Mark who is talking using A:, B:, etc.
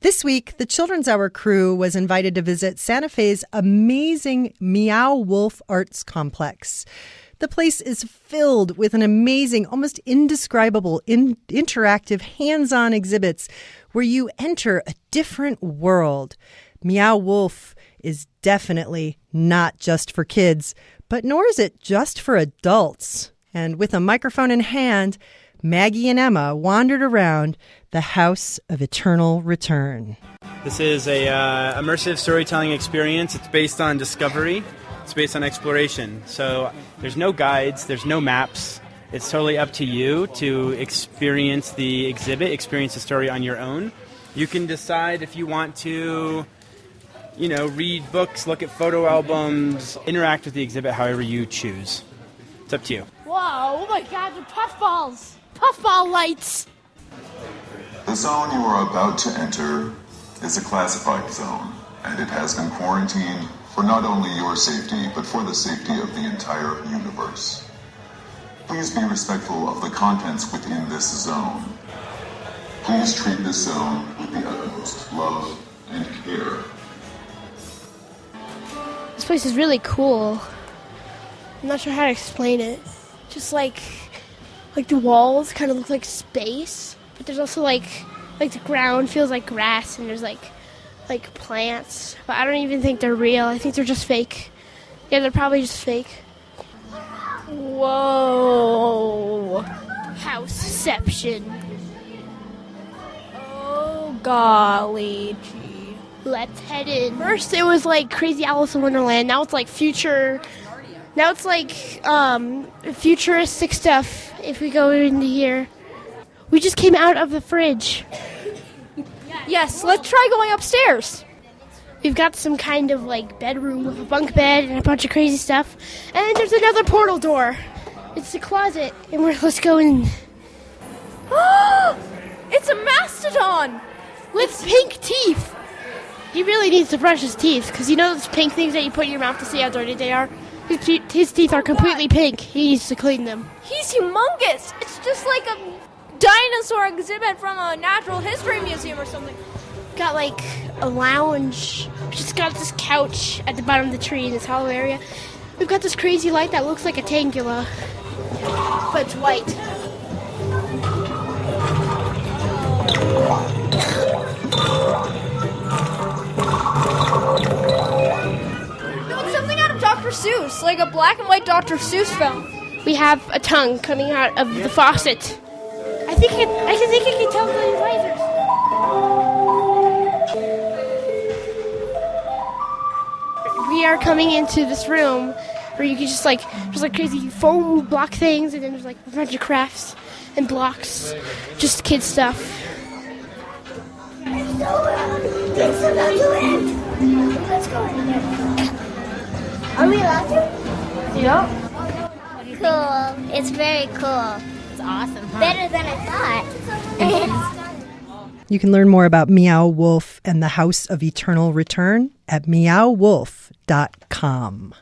A: This week, the Children's Hour crew was invited to visit Santa Fe's amazing Meow Wolf Arts Complex. The place is filled with an amazing, almost indescribable, interactive, hands-on exhibits where you enter a different world. Meow Wolf is definitely not just for kids, but nor is it just for adults. And with a microphone in hand, Maggie and Emma wandered around the House of Eternal Return.
B: This is a immersive storytelling experience. It's based on discovery. It's based on exploration. So there's no guides, there's no maps. It's totally up to you to experience the exhibit, experience the story on your own. You can decide if you want to, read books, look at photo albums, interact with the exhibit however you choose. It's up to you.
C: Wow, oh my God, they're puffballs! Puffball lights!
D: The zone you are about to enter is a classified zone, and it has been quarantined for not only your safety, but for the safety of the entire universe. Please be respectful of the contents within this zone. Please treat this zone with the utmost love and care.
C: This place is really cool. I'm not sure how to explain it. Just like the walls kind of look like space, but there's also like the ground feels like grass, and there's like plants, but I don't even think they're real. I think they're just fake. Yeah, they're probably just fake. Whoa. Houseception.
E: Oh, golly gee.
C: Let's head in. First it was like Crazy Alice in Wonderland. Now it's like future. Now it's like futuristic stuff if we go into here. We just came out of the fridge.
E: Yes, let's try going upstairs.
C: We've got some kind of like bedroom with a bunk bed and a bunch of crazy stuff. And then there's another portal door. It's the closet, and let's go in.
E: It's a mastodon!
C: With pink teeth. He really needs to brush his teeth, because you know those pink things that you put in your mouth to see how dirty they are? His teeth are completely pink. He needs to clean them.
E: He's humongous! It's just like a dinosaur exhibit from a natural history museum or something.
C: Got like a lounge. We just got this couch at the bottom of the tree in this hollow area. We've got this crazy light that looks like a tangula, but it's white.
E: No, it's something out of Dr. Seuss, like a black and white Dr. Seuss film.
C: We have a tongue coming out of the faucet. I think it can tell the lasers. We are coming into this room where you can just there's like crazy foam block things, and then there's like a bunch of crafts and blocks, just kid stuff.
F: It's about to end. Let's go in there. Are we allowed to?
E: Yeah.
F: Cool. It's very cool.
G: It's awesome, huh?
F: Better than I thought.
A: You can learn more about Meow Wolf and the House of Eternal Return at meowwolf.com.